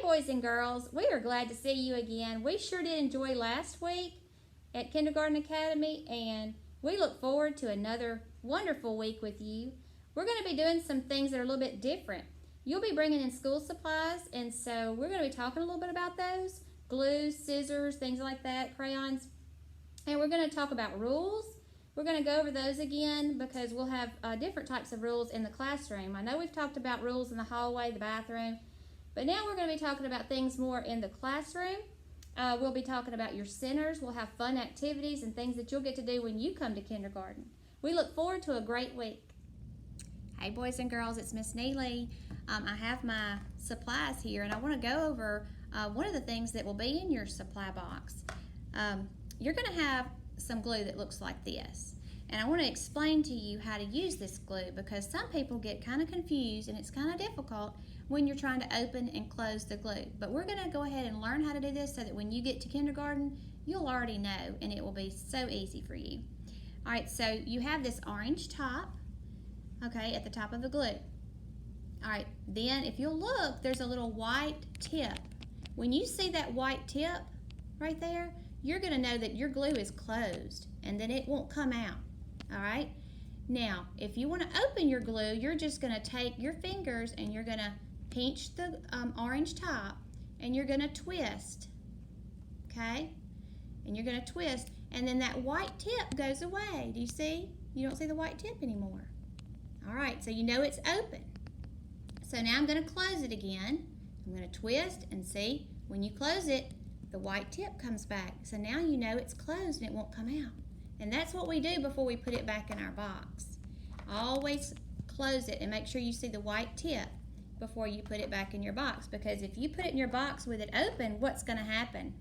boys and girls, we are glad to see you again. We sure did enjoy last week at Kindergarten Academy, and we look forward to another wonderful week with you. We're going to be doing some things that are a little bit different. You'll be bringing in school supplies, and so we're going to be talking a little bit about those. Glue, scissors, things like that, crayons. And we're going to talk about rules. We're going to go over those again because we'll have different types of rules in the classroom. I know we've talked about rules in the hallway, the bathroom, but now we're going to be talking about things more in the classroom. We'll be talking about your centers. We'll have fun activities and things that you'll get to do when you come to kindergarten. We look forward to a great week. Hey boys and girls, it's Miss Neely. I have my supplies here, and I want to go over one of the things that will be in your supply box. You're going to have some glue that looks like this, and I want to explain to you how to use this glue because some people get kind of confused and it's kind of difficult when you're trying to open and close the glue. But we're going to go ahead and learn how to do this so that when you get to kindergarten, you'll already know, and it will be so easy for you. All right, so you have this orange top, okay, at the top of the glue. All right, then if you'll look, there's a little white tip. When you see that white tip right there, you're going to know that your glue is closed and then it won't come out. All right, now if you want to open your glue, you're just going to take your fingers and you're going to pinch the orange top and you're going to twist, okay? And you're going to twist, and then that white tip goes away. Do you see? You don't see the white tip anymore. All right, so you know it's open. So now I'm going to close it again. I'm going to twist, and see, when you close it, the white tip comes back. So now you know it's closed and it won't come out. And that's what we do before we put it back in our box. Always close it and make sure you see the white tip before you put it back in your box, because if you put it in your box with it open, what's going to happen?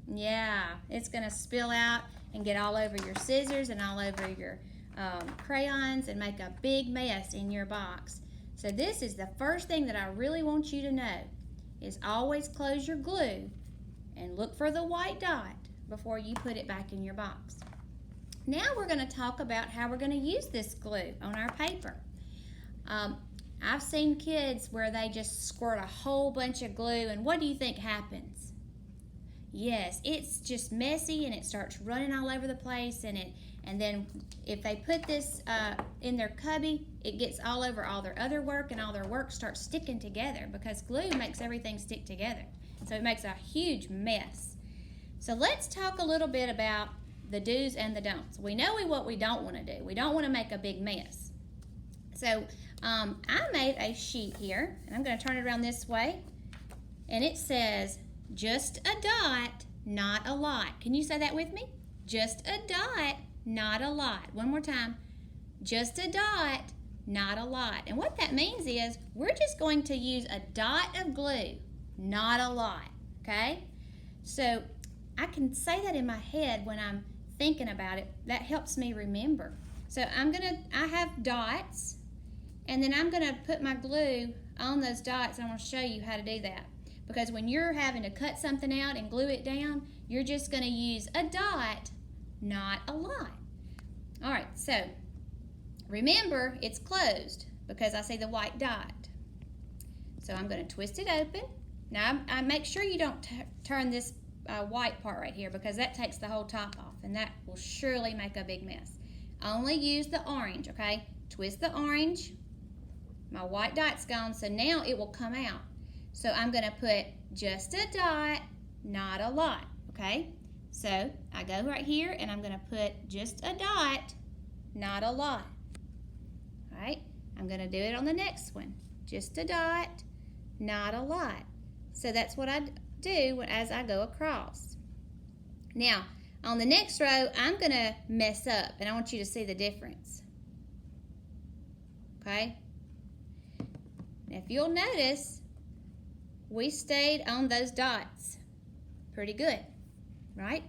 Yeah, it's going to spill out and get all over your scissors and all over your crayons and make a big mess in your box. So this is the first thing that I really want you to know, is always close your glue and look for the white dot before you put it back in your box. Now we're going to talk about how we're going to use this glue on our paper. I've seen kids where they just squirt a whole bunch of glue, and what do you think happens? Yes, it's just messy and it starts running all over the place, and then if they put this in their cubby, it gets all over all their other work, and all their work starts sticking together because glue makes everything stick together. So it makes a huge mess. So let's talk a little bit about the do's and the don'ts. We know what we don't want to do. We don't want to make a big mess. So I made a sheet here, and I'm going to turn it around this way, and it says, just a dot, not a lot. Can you say that with me? Just a dot, not a lot. One more time. Just a dot, not a lot. And what that means is we're just going to use a dot of glue, not a lot, okay? So I can say that in my head when I'm thinking about it. That helps me remember. So I have dots, and then I'm gonna put my glue on those dots, and I'm gonna show you how to do that. Because when you're having to cut something out and glue it down, you're just gonna use a dot, not a lot. All right, so remember it's closed because I see the white dot. So I'm gonna twist it open. Now I make sure you don't turn this white part right here, because that takes the whole top off, and that will surely make a big mess. Only use the orange, okay? Twist the orange. My white dot's gone, so now it will come out. So I'm going to put just a dot, not a lot, okay? So I go right here, and I'm going to put just a dot, not a lot. All right? I'm going to do it on the next one. Just a dot, not a lot. So that's what I do as I go across. Now, on the next row, I'm going to mess up, and I want you to see the difference. Okay? Now, if you'll notice, we stayed on those dots pretty good, right?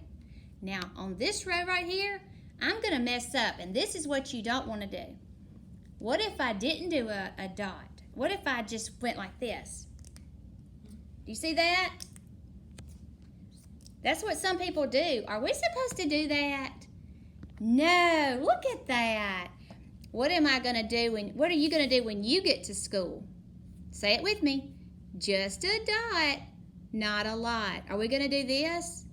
Now, on this row right here, I'm going to mess up, and this is what you don't want to do. What if I didn't do a dot? What if I just went like this? Do you see that? That's what some people do. Are we supposed to do that? No, look at that. What am I going to do? What are you going to do when you get to school? Say it with me. Just a dot, not a lot. Are we going to do this?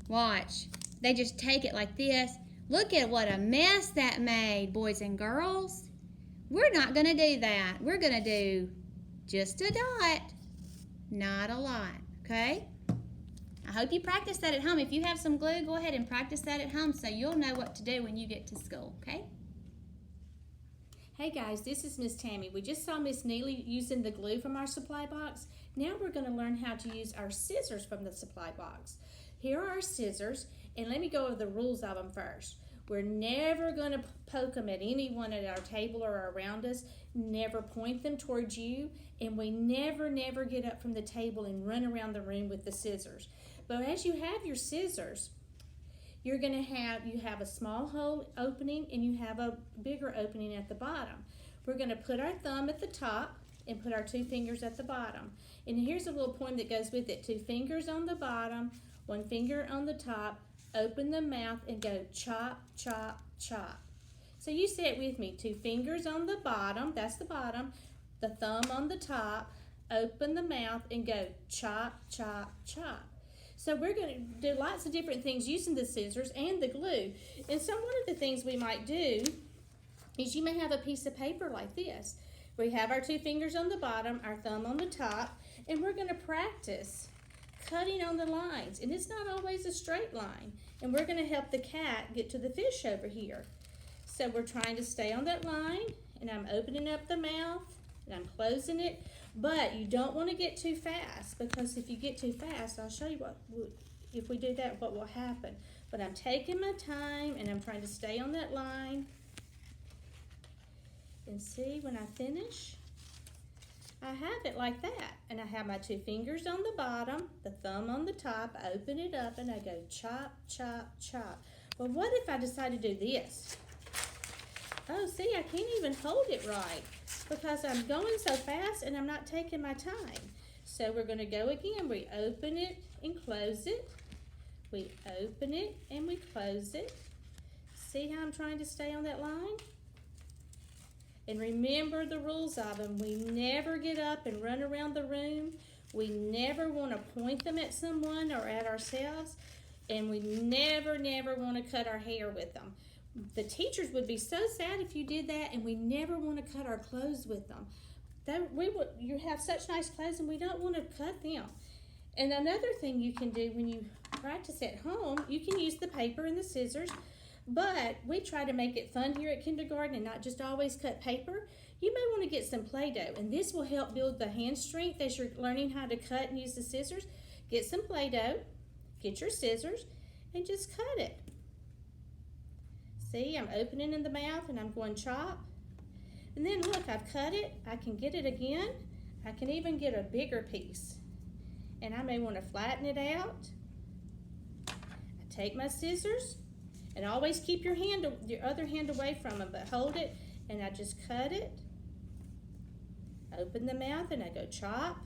Watch. They just take it like this. Look at what a mess that made, boys and girls. We're not going to do that. We're going to do just a dot, not a lot, okay? I hope you practice that at home. If you have some glue, go ahead and practice that at home so you'll know what to do when you get to school, okay? Hey guys, this is Miss Tammy. We just saw Miss Neely using the glue from our supply box. Now we're going to learn how to use our scissors from the supply box. Here are our scissors, and let me go over the rules of them first. We're never going to poke them at anyone at our table or around us. Never point them towards you, and we never get up from the table and run around the room with the scissors. But as you have your scissors, you have a small hole opening and you have a bigger opening at the bottom. We're going to put our thumb at the top and put our 2 fingers at the bottom. And here's a little poem that goes with it. 2 fingers on the bottom, 1 finger on the top, open the mouth and go chop, chop, chop. So you say it with me. 2 fingers on the bottom, that's the bottom, the thumb on the top, open the mouth and go chop, chop, chop. So we're going to do lots of different things using the scissors and the glue. And so one of the things we might do is you may have a piece of paper like this. We have our 2 fingers on the bottom, our thumb on the top, and we're going to practice cutting on the lines. And it's not always a straight line. And we're going to help the cat get to the fish over here. So we're trying to stay on that line, and I'm opening up the mouth, and I'm closing it. But you don't want to get too fast, because if you get too fast, I'll show you if we do that, what will happen. But I'm taking my time, and I'm trying to stay on that line. And see, when I finish, I have it like that. And I have my 2 fingers on the bottom, the thumb on the top, I open it up, and I go chop, chop, chop. Well, what if I decide to do this? Oh, see, I can't even hold it right because I'm going so fast and I'm not taking my time. So we're going to go again. We open it and close it. We open it and we close it. See how I'm trying to stay on that line? And remember the rules of them. We never get up and run around the room. We never want to point them at someone or at ourselves. And we never want to cut our hair with them. The teachers would be so sad if you did that, and we never want to cut our clothes with them. You have such nice clothes, and we don't want to cut them. And another thing you can do when you practice at home, you can use the paper and the scissors, but we try to make it fun here at kindergarten and not just always cut paper. You may want to get some Play-Doh, and this will help build the hand strength as you're learning how to cut and use the scissors. Get some Play-Doh, get your scissors, and just cut it. See, I'm opening in the mouth and I'm going chop. And then look, I've cut it. I can get it again. I can even get a bigger piece. And I may want to flatten it out. I take my scissors, and always keep your other hand away from them, but hold it, and I just cut it. Open the mouth and I go chop.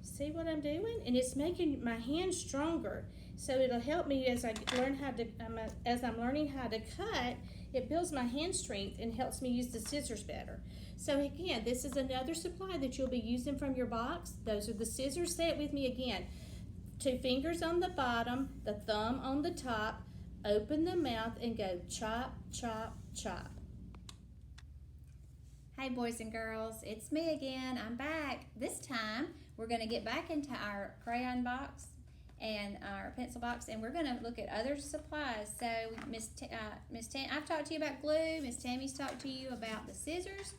See what I'm doing? And it's making my hand stronger. So it'll help me as I learn as I'm learning how to cut. It builds my hand strength and helps me use the scissors better. So again, this is another supply that you'll be using from your box. Those are the scissors. Say it with me again. 2 fingers on the bottom, the thumb on the top. Open the mouth and go chop, chop, chop. Hey boys and girls, it's me again. I'm back. This time we're going to get back into our crayon box and our pencil box, and we're going to look at other supplies. So I've talked to you about glue. Miss Tammy's talked to you about the scissors,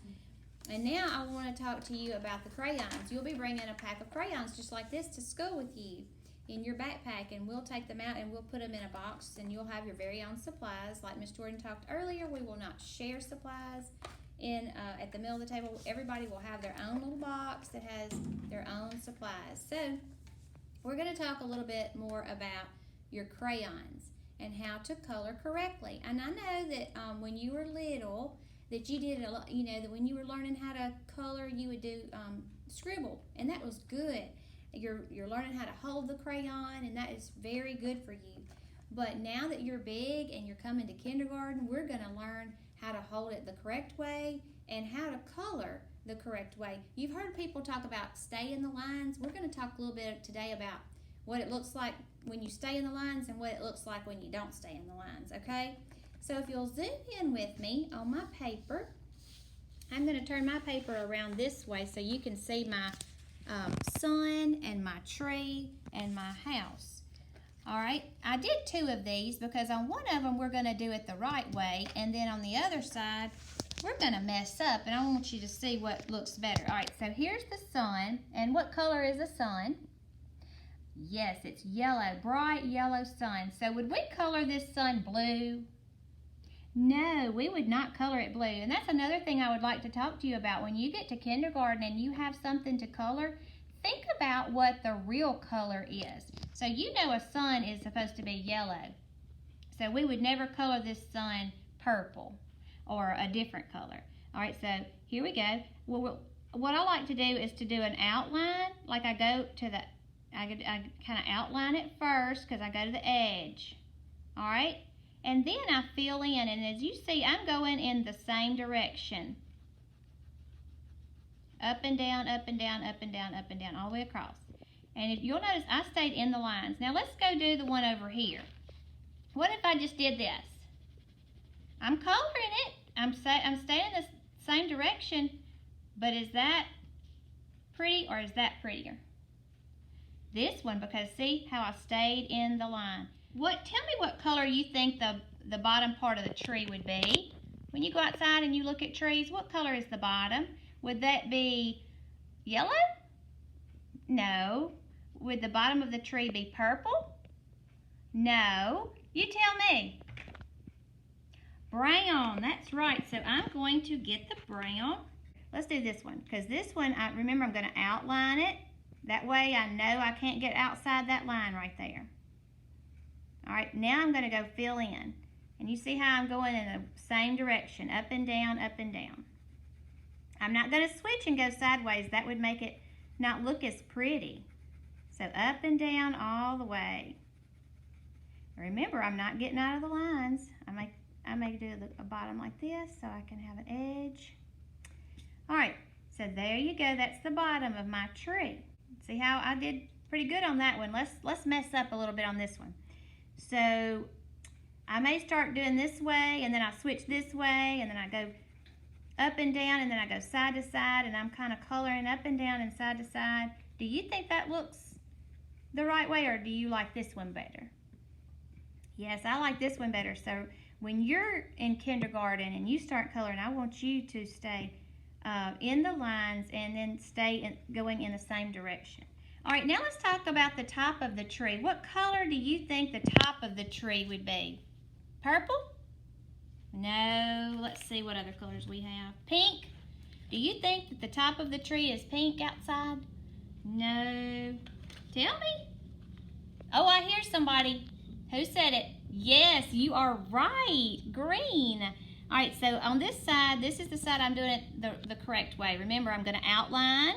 and now I want to talk to you about the crayons. You'll be bringing a pack of crayons just like this to school with you in your backpack, and we'll take them out and we'll put them in a box, and you'll have your very own supplies. Like Miss Jordan talked earlier, we will not share supplies at the middle of the table. Everybody will have their own little box that has their own supplies. So we're going to talk a little bit more about your crayons and how to color correctly. And I know that when you were little, that you did a lot, that when you were learning how to color, you would do scribble, and that was good. You're learning how to hold the crayon, and that is very good for you. But now that you're big and you're coming to kindergarten, we're going to learn how to hold it the correct way and how to color the correct way. You've heard people talk about stay in the lines. We're going to talk a little bit today about what it looks like when you stay in the lines and what it looks like when you don't stay in the lines, okay? So if you'll zoom in with me on my paper, I'm going to turn my paper around this way so you can see my sun and my tree and my house. All right, I did 2 of these because on one of them we're going to do it the right way, and then on the other side we're going to mess up, and I want you to see what looks better. All right, so here's the sun, and what color is the sun? Yes, it's yellow, bright yellow sun. So would we color this sun blue? No, we would not color it blue. And that's another thing I would like to talk to you about. When you get to kindergarten and you have something to color, think about what the real color is. So you know a sun is supposed to be yellow. So we would never color this sun purple or a different color. All right, so here we go. Well, what I like to do is to do an outline. Like I go to the, I kind of outline it first because I go to the edge. All right. And then I fill in, and as you see, I'm going in the same direction. Up and down, up and down, up and down, up and down, all the way across. And if you'll notice, I stayed in the lines. Now let's go do the one over here. What if I just did this? I'm coloring it. I'm staying in the same direction, but is that pretty or is that prettier? This one, because see how I stayed in the line. Tell me what color you think the bottom part of the tree would be. When you go outside and you look at trees, what color is the bottom? Would that be yellow? No. Would the bottom of the tree be purple? No. You tell me. Brown, that's right. So I'm going to get the brown. Let's do this one, because this one, remember I'm going to outline it. That way I know I can't get outside that line right there. All right, now I'm going to go fill in. And you see how I'm going in the same direction, up and down, up and down. I'm not going to switch and go sideways. That would make it not look as pretty. So up and down all the way. Remember, I'm not getting out of the lines. I may do a bottom like this so I can have an edge. All right, so there you go. That's the bottom of my tree. See how I did pretty good on that one. Let's mess up a little bit on this one. So I may start doing this way, and then I switch this way, and then I go up and down, and then I go side to side, and I'm kind of coloring up and down and side to side. Do you think that looks the right way, or do you like this one better? Yes, I like this one better. So when you're in kindergarten and you start coloring, I want you to stay in the lines and then going in the same direction. All right, now let's talk about the top of the tree. What color do you think the top of the tree would be? Purple? No. Let's see what other colors we have. Pink? Do you think that the top of the tree is pink outside? No. Tell me. Oh, I hear somebody. Who said it? Yes, you are right. Green. All right, so on this side, this is the side I'm doing it the correct way. Remember, I'm going to outline.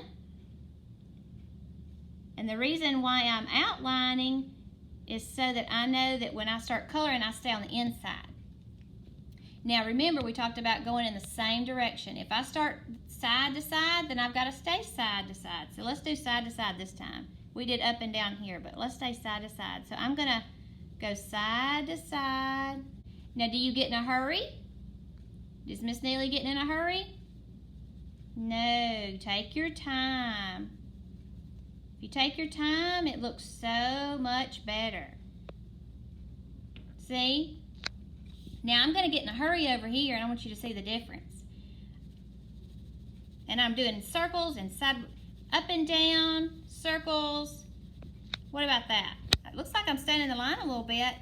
And the reason why I'm outlining is so that I know that when I start coloring, I stay on the inside. Now, remember, we talked about going in the same direction. If I start side to side, then I've got to stay side to side. So let's do side to side this time. We did up and down here, but let's stay side to side. So I'm going to go side to side. Now, do you get in a hurry? Is Miss Neely getting in a hurry? No, take your time. If you take your time, it looks so much better. See? Now I'm going to get in a hurry over here, and I want you to see the difference. And I'm doing circles and side, up and down, circles. What about that? It looks like I'm staying in the line a little bit.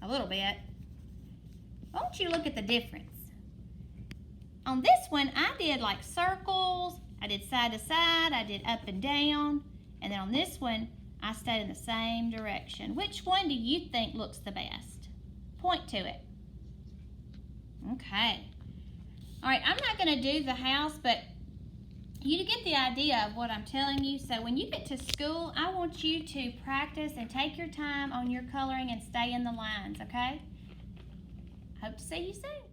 A little bit. I want you to look at the difference. On this one, I did like circles, I did side to side, I did up and down, and then on this one, I stayed in the same direction. Which one do you think looks the best? Point to it. Okay. All right, I'm not going to do the house, but you get the idea of what I'm telling you. So when you get to school, I want you to practice and take your time on your coloring and stay in the lines, okay? Hope to see you soon.